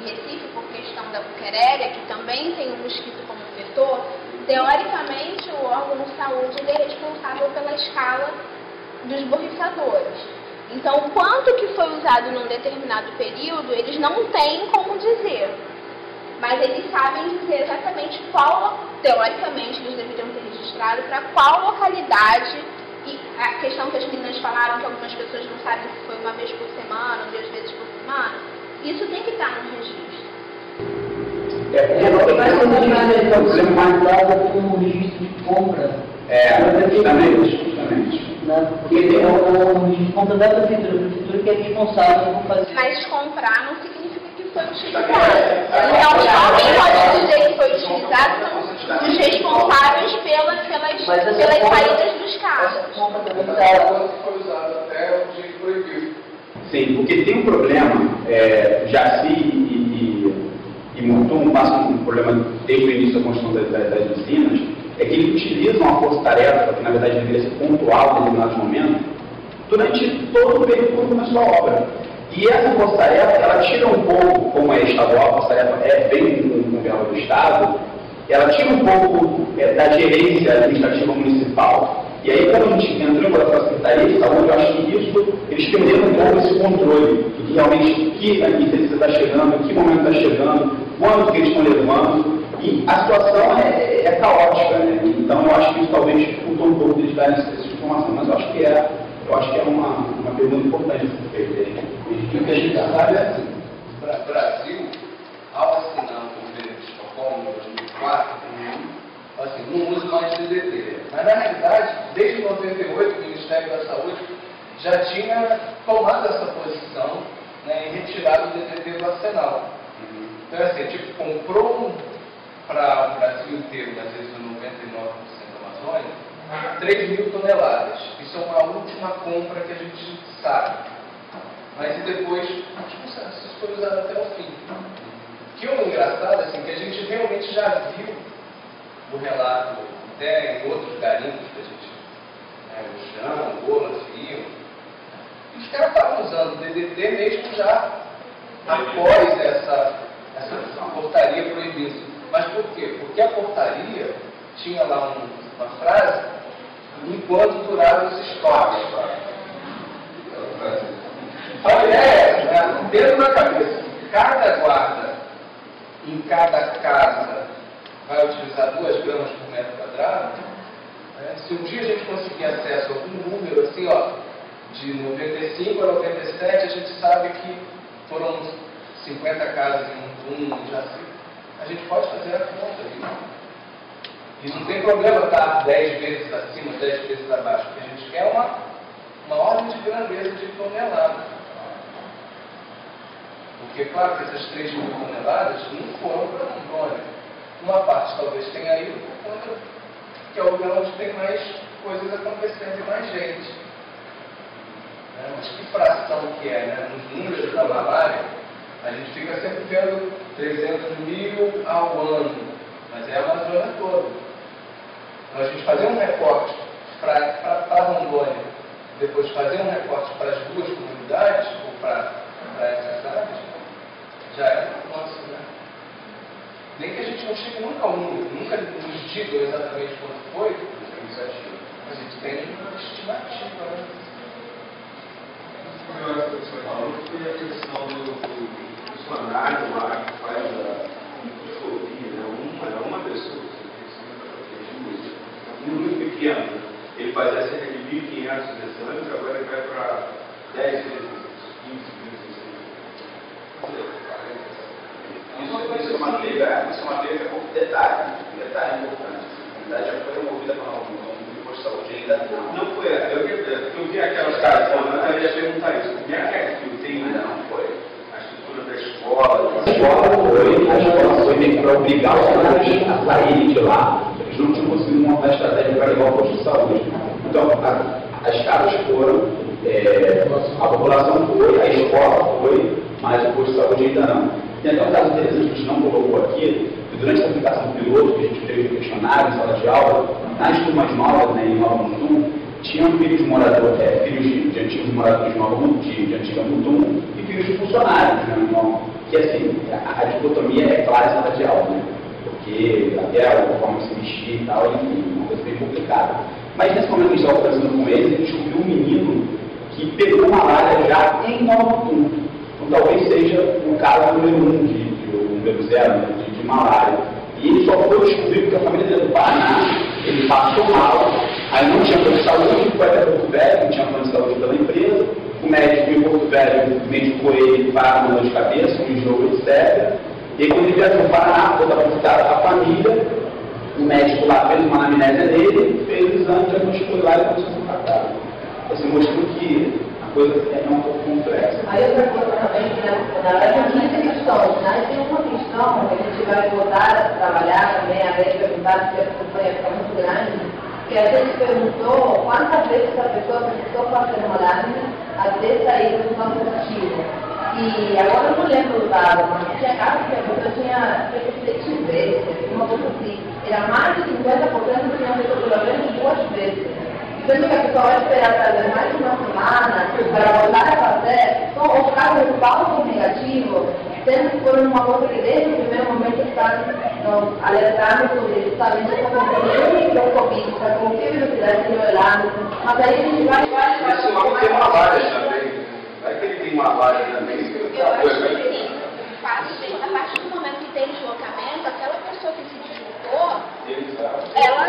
em Recife, por questão da buqueréria, que também tem o mosquito como vetor. Teoricamente, o órgão de saúde ele é responsável pela escala dos borrifadores. Então, quanto que foi usado num determinado período, eles não têm como dizer. Mas eles sabem dizer exatamente qual, teoricamente, eles deveriam ter registrado para qual localidade. E a questão que as meninas falaram, que algumas pessoas não sabem se foi uma vez por semana ou 2 vezes por semana, isso tem que estar no registro. Você mais dado com o registro de compra. Justamente. Porque o registro de compra da prefeitura que é responsável por fazer. Mas comprar não significa que foi utilizado. Então, alguém pode dizer que foi utilizado, são os responsáveis pelas saídas dos carros. Foi usado até o jeito proibido. Sim, porque tem um problema, Jaci e Mutum passam um problema desde o início da construção das usinas, é que eles utilizam a força-tarefa, que na verdade deveria ser pontual em determinados momentos, durante todo o percurso da sua obra. E essa força-tarefa, ela tira um pouco, como é estadual, a força-tarefa é bem com verba do Estado, ela tira um pouco da gerência administrativa municipal. E aí, quando a gente entrou para a Secretaria de Saúde, eu acho que isso, eles perderam um pouco esse controle, de que realmente que a intensidade está chegando, em que momento está chegando, quando que eles estão levando, e a situação é caótica, né? Então, eu acho que isso talvez dificultou um pouco de dar essa informação, mas eu acho que é uma pergunta importante a ser feita. E o que a gente sabe é assim, o Brasil, ao assinar o Convênio de Estocolmo em 2004, assim, não usa mais DDT. Mas, na realidade, desde 98, o Ministério da Saúde já tinha tomado essa posição, né, e retirado o DDT do arsenal. Então, assim, tipo, comprou para o Brasil inteiro, às vezes 99% da Amazônia, 3 mil toneladas. Isso é uma última compra que a gente sabe. Mas e depois, isso foi usado até o fim. Que é engraçado, assim, que a gente realmente já viu o relato, até em outros garimpos que a gente, o Chão, o Gola, viam, e os caras estavam usando o DDT mesmo já após essa portaria proibida. Mas por quê? Porque a portaria tinha lá uma frase, enquanto duraram os estoques. A ideia, né, dentro da cabeça, cada guarda em cada casa vai utilizar 2 gramas por metro quadrado, né? Se um dia a gente conseguir acesso a algum número assim, ó, de 95 a 97, a gente sabe que foram 50 casas em Mutum, em Jaci, a gente pode fazer a conta ali. E não tem problema estar 10 vezes acima, 10 vezes abaixo, porque a gente quer uma ordem de grandeza de toneladas. Porque, claro, que essas 3 mil toneladas não foram para Rondônia. Uma parte talvez tenha ido por conta que é o lugar onde tem mais coisas acontecendo e mais gente. Mas que fração que é, né? Nos números da malária, a gente fica sempre vendo 300 mil ao ano, mas é a Amazônia toda. Então, a gente fazer um recorte para Rondônia, depois fazer um recorte para as 2 comunidades, ou para essas áreas, já é nosso, né? Nem que a gente não chegue nunca ao número, nunca nos digam exatamente quanto foi, a gente tem uma estimativa, né? Eu acho que você falou foi a questão do funcionário lá que faz a infobia, né? Uma pessoa, um número pequeno. Ele fazia cerca de 1.500 exames, agora ele vai para 10 vezes, 15 vezes. Isso é uma briga com detalhe. Um detalhe importante. A comunidade já foi removida para o posto de saúde ainda não. Não foi, eu vi aquelas caras falando, eu ia perguntar isso. Como é que é aquilo? Tem Ainda não foi. a estrutura da escola? A escola foi meio que para obrigar os funcionários a saírem de lá. Eles não tinham conseguido montar a estratégia para levar o posto de saúde. Então, as casas foram, a população foi, a escola foi, mas o posto de saúde ainda não. Tem até um caso interessante que a gente não colocou aqui, que durante a aplicação piloto, que a gente fez o questionário em sala de aula, nas turmas novas, né, em Nova Mutum, tinham filhos de moradores, filhos de antigos moradores de Nova Mutum, de antiga Mutum, e filhos de funcionários, né, que assim, a dicotomia é clara em sala de aula, né, porque até a forma de se vestir e tal, enfim, uma coisa bem complicada. Mas nesse momento que a gente estava conversando com eles, a gente descobriu um menino que pegou malária já em Nova Mutum. Então talvez seja o caso número 1 número 0 de malária. E ele só foi descobrir porque a família dele do Paraná, ele passou mal, aí não tinha plano de saúde, foi até Porto Velho, não tinha plano de saúde pela empresa, o médico em Porto Velho medicou ele para uma dor de cabeça, um enjoo, etc. E aí quando ele viajou para o Paraná, foi para visitar a família, o médico lá fez uma anamnésia nele, fez o exame, diagnosticou lá e começou a ser tratado. Você mostrou que a coisa é um pouco complexa. Aí outra coisa também, que na verdade são 15 questões, né? Tem uma questão que a gente vai voltar a trabalhar também, a ver perguntar se a campanha fica muito grande, que a gente perguntou quantas vezes a pessoa precisou fazer uma lâmina até sair do resultado positivo. E agora eu não lembro o dado, mas tinha casos que a pessoa tinha feito 7 vezes, uma coisa assim. Era mais de 50% que tinham feito pelo menos 2 vezes. Sendo que a pessoa vai esperar talvez mais de uma semana para voltar a fazer, então os casos de falso negativo, sendo que foram uma coisa que desde o primeiro momento estão nos alertando sobre isso, sabendo que está acontecendo o Covid, está com que velocidade se revelando, mas aí a gente vai... Esse homem tem malária também. Vai que ele tem malária também. Eu acho que sim. A partir do momento que tem deslocamento, aquela pessoa que se deslocou, ela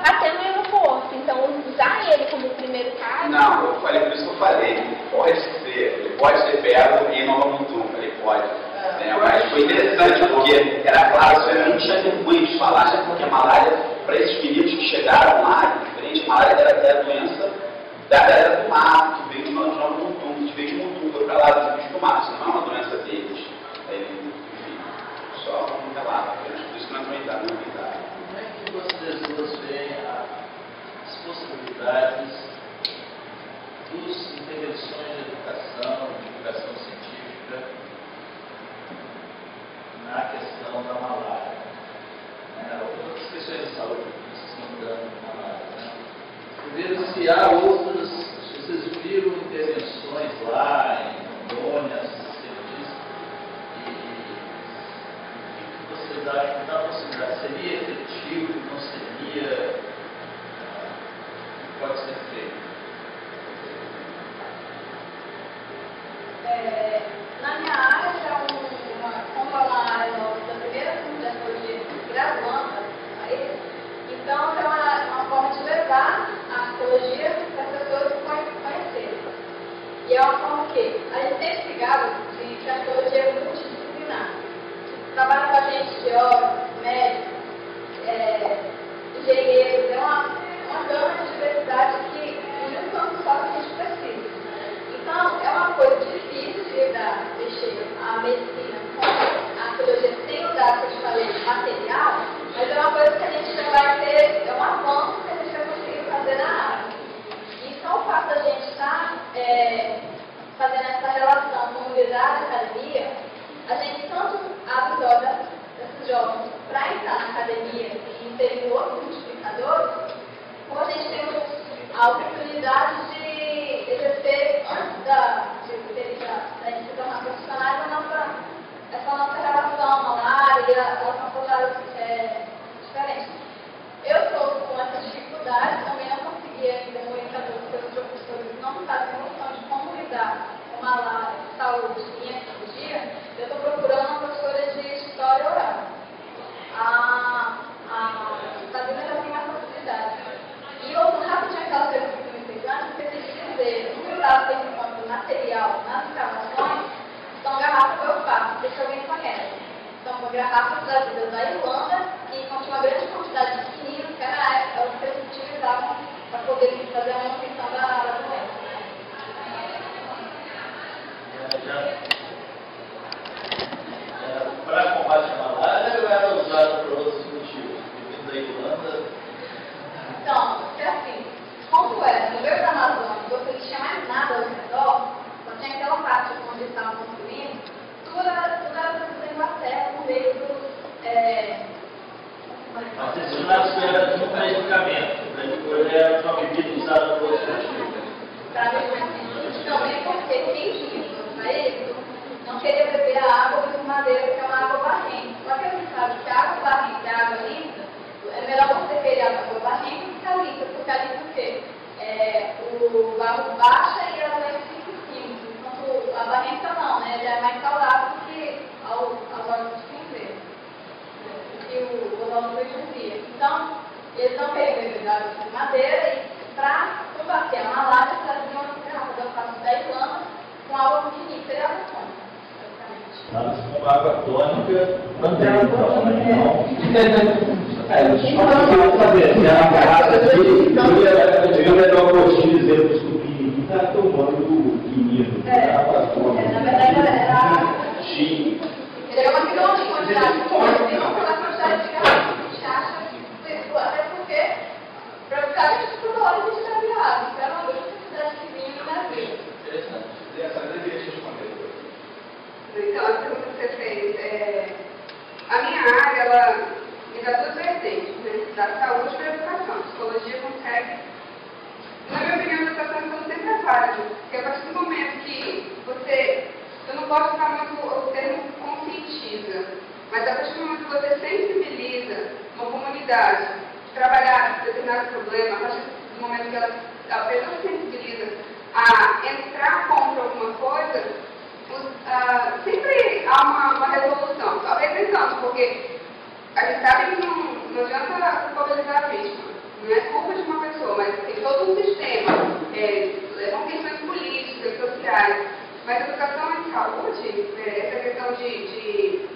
até no aeroporto. Então, usar ele como primeiro caso... Não, eu falei, por isso que eu falei. Ele pode ser pego em Nova Mutum, ele pode. Mas foi interessante, porque era claro, você não tinha vergonha de falar, porque a malária, para esses meninos que chegaram lá, diferente, a malária era a doença da galera do mar, que veio de Nova Mutum, que veio de Mutum, foi para lá, dos bichos do mar, isso não é uma doença deles. Enfim, só um relato, por isso que não aguentaram, não aguentaram. Como é que vocês duas veem as possibilidades das intervenções de educação, científica, na questão da malária? Outras questões de saúde que vocês estão dando na malária, né? Primeiro, se há outras, se vocês viram intervenções lá em Rondônia, vocês acham que da possibilidade seria efetivo, não seria, pode ser feito? Na minha área, já como é uma área da primeira turma de arqueologia graduando aí, então é uma forma de levar a arqueologia para as pessoas conhecerem. E é uma forma que a gente sempre ligava de que a arqueologia é multidisciplinar. Trabalha com a gente geólogos, médicos, engenheiros, é uma gama de diversidade que um campo só que a gente precisa. Então, é uma coisa difícil de mexer a medicina com a arqueologia sem usar, como eu te falei, material, mas é uma coisa que a gente já vai ter, é um avanço que a gente vai conseguir fazer na área. E só o fato da gente estar fazendo essa relação comunidade e academia, a gente tanto abre os olhos desses jovens para entrar na academia e terem outros multiplicadores, como a gente tem a oportunidade de exercer antes da gente se tornar profissionais essa nossa relação malária, elas são todas diferentes. Eu estou com essa dificuldade, também não consegui garrafas trazidas da Irlanda e com uma grande quantidade de meninos que era a época que eles utilizavam para poder fazer a manutenção da doença. Para combate à malária ou era usado por outros motivos? Vindo da Irlanda? Então, porque assim, como era no meio da Amazônia, você não tinha mais nada ao redor, só tinha aquela parte onde eles estavam construindo, tudo era da Inglaterra, no meio dos... Mas esse nasce era de um medicamento, né? Depois era uma bebida usada por outros motivos. Também porque quem tinha para eles não queria beber a água de madeira, porque é uma água barrenta. Só que a gente sabe que a água barrenta e a água limpa, é melhor você beber a água barrenta do que a limpa, porque a limpa o quê? O barro baixa e ela vai ficar em cima. Enquanto a barrenta não, né? Ela é mais saudável do que as órgãos de pinzeiro, que o nosso dizia. Então, eles não queriam beber água de madeira e para combater a malária, traziam uma garrafa da face da Irlanda com água multinífera e água tônica. Nada com água tônica, mantém. Eu saber, se a garrafa de eu levar o postinho dizendo que o Supi está tomando quinino. Na verdade, era Gin. ele é uma grande quantidade de coisa, pela quantidade de garrafas que a gente acha, até porque, para ficar por horas de extraviado, então era uma grande quantidade de vinho no Brasil. Interessante. E essa deveria te responder. Então, a pergunta que você fez, a minha área, ela me dá duas vertentes, né? Da saúde e da educação. A psicologia consegue, na minha opinião, a educação é sempre é válido, porque a partir do momento que você, eu não gosto de usar muito o termo conscientiza, mas a partir do momento que você sensibiliza uma comunidade de trabalhar determinado problema, a partir do momento que a pessoa se sensibiliza a entrar contra alguma coisa, sempre há uma resolução. Talvez nem tanto, porque a gente sabe que não adianta culpabilizar a vítima. Não é culpa de uma pessoa, mas tem todo um sistema. São questões políticas, sociais. Mas a educação em saúde, essa questão de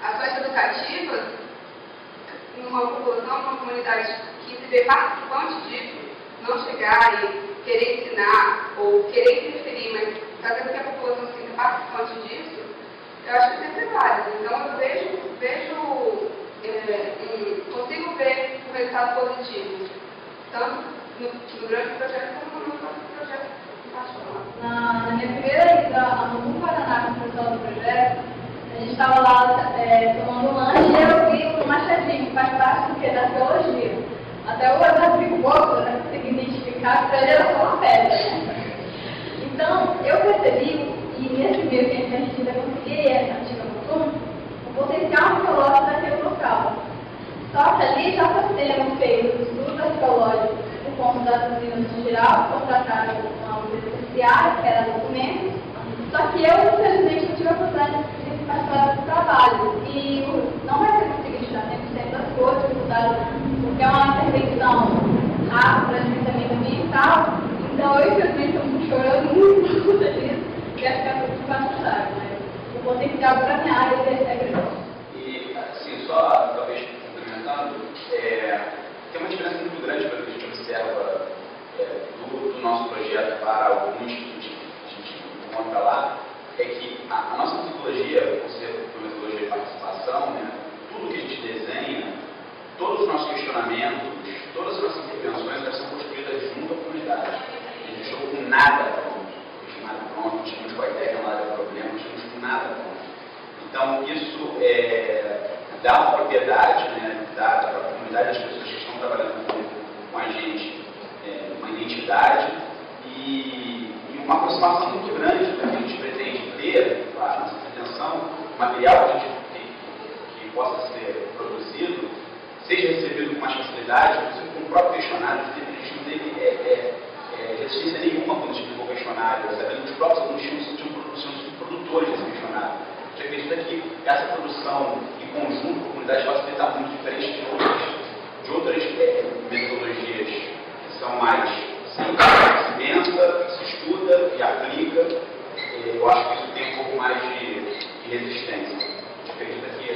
ações educativas, numa população, numa comunidade que se vê participante disso, não chegar e querer ensinar ou querer interferir, mas fazer com que a população se sinta participante disso, eu acho que sempre é válido. Então eu consigo ver um resultado positivo, tanto no grande projeto como no nosso projeto particular. Na minha primeira ida no Paraná com o pessoal do projeto, a gente estava lá tomando lanche e eu vi uma chefinha que faz parte do que? Da teologia. Até o Eduardo fica um pouco, né? Tem que identificar que para ele era só uma pedra, né? Então, eu percebi, e nesse meio que a gente ainda conseguia antiga costume, o potencial arqueológico daquele local. Só que ali já está sendo feito estudos arqueológicos por conta das usinas de geral, contrataram uma usina especial, que era documento. Só que eu, infelizmente, não tive a oportunidade de participar do trabalho. E não vai ser conseguido tirar 100% das coisas, porque é uma intervenção rápida, praticamente ambiental. Então, eu, infelizmente, estou chorando muito por conta disso, e acho que é muito bastante, mas o potencial para a minha área é grande. E, assim, só talvez complementando, tem uma diferença muito grande pelo que a gente observa do nosso projeto para alguns que a gente encontra lá, é que a nossa metodologia, por ser uma metodologia de participação, né, tudo que a gente desenha, todos os nossos questionamentos, todas as nossas intervenções, elas são construídas junto à comunidade. A gente não chegou com nada pronto. Não tínhamos com a ideia que não era problema, não tínhamos com nada pronto. Então, isso dá uma propriedade, né, dá para a comunidade, as pessoas que estão trabalhando com a gente, uma identidade e uma aproximação muito grande do que a gente pretende ter, a nossa pretensão, o material que possa ser produzido, seja recebido com mais facilidade, inclusive com o próprio questionário, a gente não teve resistência nenhuma quando a gente aplicou o questionário, sabendo que os próprios alunos tinham produtores desse questionário. A gente acredita que essa produção em conjunto com a comunidade facilita muito, diferente de outras metodologias que são mais simples, se pensa, se estuda e aplica. Eu acho que isso tem um pouco mais de resistência. A gente acredita que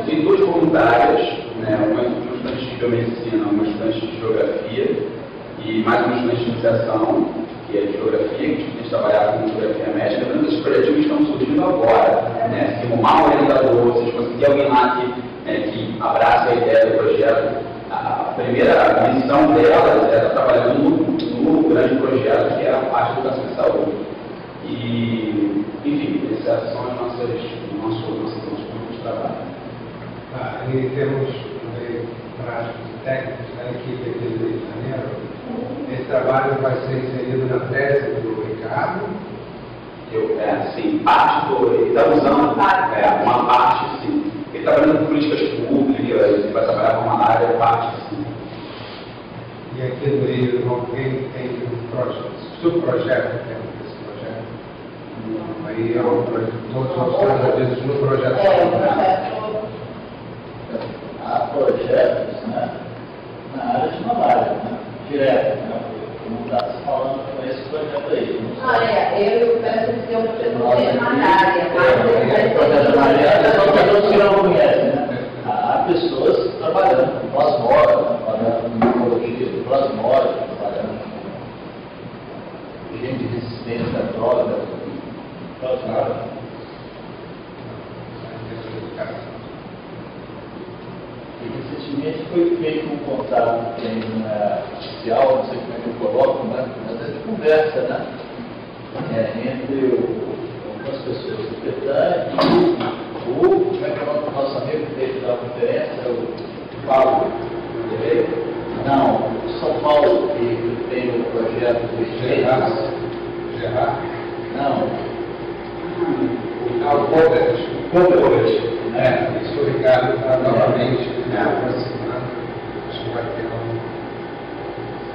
tem duas voluntárias, né, uma estudante de biomedicina, uma estudante de geografia e mais uma estudante de iniciação, que é de geografia, que a gente trabalhar com geografia médica. Lembrando que esses projetos estão surgindo agora, né? Se arrumar um orientador, se conseguir alguém lá que abrace a ideia do projeto, a primeira missão delas era trabalhar no grande projeto, que era a parte da educação e saúde. E, enfim, essas são os nossos grupos de trabalho. Em termos práticos e técnicos, a equipe aqui do Rio de Janeiro, esse trabalho vai ser inserido na tese do Ricardo. Sim, parte do. Ele está usando uma parte, sim. Ele está trabalhando com políticas públicas, ele vai trabalhar com uma área, parte, sim. E aqui no Rio, alguém tem um projeto, subprojeto desse projeto? Aí é um projeto, todos os candidatos no projeto. Há projetos, né, na área de malária, né, direto, né, como está se falando com esse projeto aí. Eu peço que eu projeto de malária. Projeto de malária, são pessoas que não conhecem, né? Há pessoas trabalhando com plasmódio, trabalhando com oncologia de plasmódio, trabalhando com gente de resistência à droga, plasmódio. Recentemente foi feito um contrato oficial, não sei como é que eu coloco, mas de conversa, né? Entre algumas pessoas do PETAN e como é que é o nome do nosso amigo que teve da conferência, o Paulo. Não, São Paulo, que tem o projeto do Gerard? Não. O Cobert. Isso o Ricardo está novamente aproximando. Acho que vai ter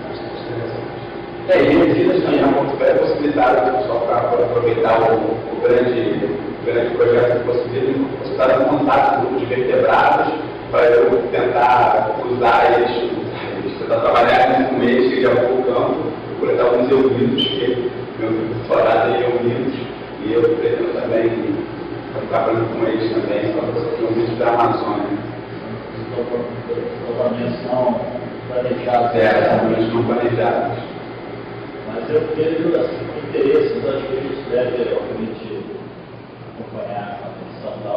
bastante interessante. E existe assim, a possibilidade, só para aproveitar o grande projeto que possibilidade de montar grupos de vertebrados para eu tentar usar eles, tentar trabalhar com eles, que já vou ao campo, coletar alguns eurinos, que meu doutorado é eurinos, e eu pretendo também trabalhando com eles também, para fazer um vídeo da Amazônia. Tratamentos não planejados. Tratamentos não planejados. Mas eu vejo assim, com interesse, então acho que a gente deve, obviamente, acompanhar a questão da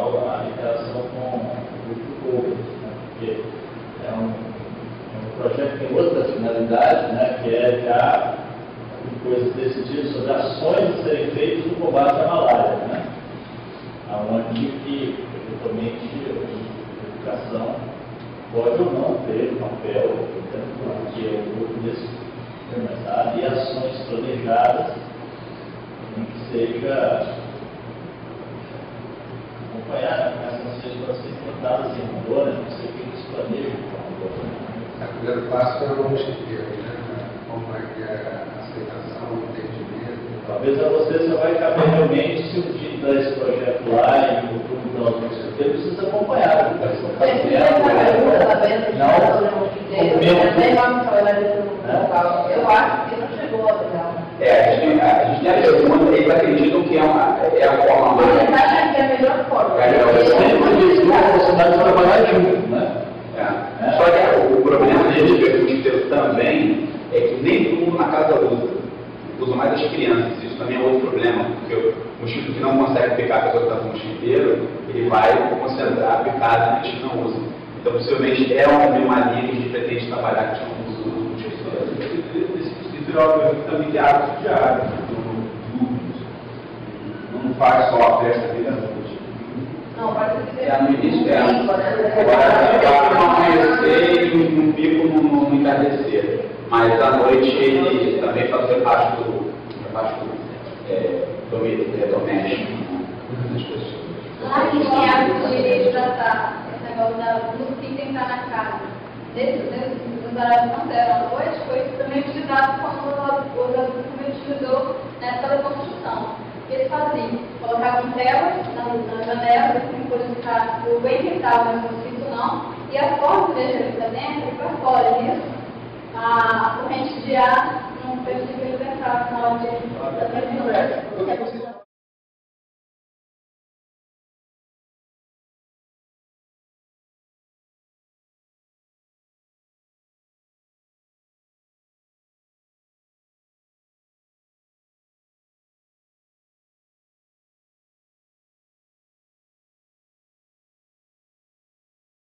interação com o grupo público, né? Porque é um projeto que tem outra finalidade, né? Que é já coisas decididas sobre ações a serem feitas no combate à malária, né? Onde que, eventualmente, a educação pode ou não ter um papel, porque é um grupo desse e ações planejadas em que seja acompanhada, mas não seja para ser implantadas em Rondônia, não sei o que se planeja para Rondônia. O primeiro passo é o mosquiteiro, né? Como é que é a aceitação, o entendimento. Talvez a você só vai caber realmente se o dia dar esse projeto lá e o público da mosquiteiro precisa acompanhar. Eu acho que não chegou a a gente tem a pergunta, eles acreditam que é a forma mais. Eles acham que é a melhor forma. Sempre trabalhar junto, né? Só que o problema deles, que o mosquiteiro também, é que nem todo mundo na casa usa mais as crianças. Isso também é outro problema, porque o mosquito que não consegue picar a pessoa que está com o mosquiteiro, ele vai concentrar a picada que a gente não usa. Então, possivelmente, é uma linha que a gente pretende trabalhar que a gente não usa no mosquiteiro. Esse óbvio também tem hábitos diários, não faz só a festa aqui da noite. Não, pode ser. No início agora no amanhecer e um pico no entardecer. Mas à noite ele também faz parte do doméstico das pessoas. Lá que tem hábito de hidratar, esse negócio do que tem que estar na casa. Nos horários não deram à noite, foi também utilizado como o adulto também utilizou nessa da construção. Eles faziam, colocavam telas na janela, não podia ficar o bem quentado, mas não mosquito não, e as portas deixam para dentro e para fora. Isso, a corrente de ar não permitia que eles entrassem na hora de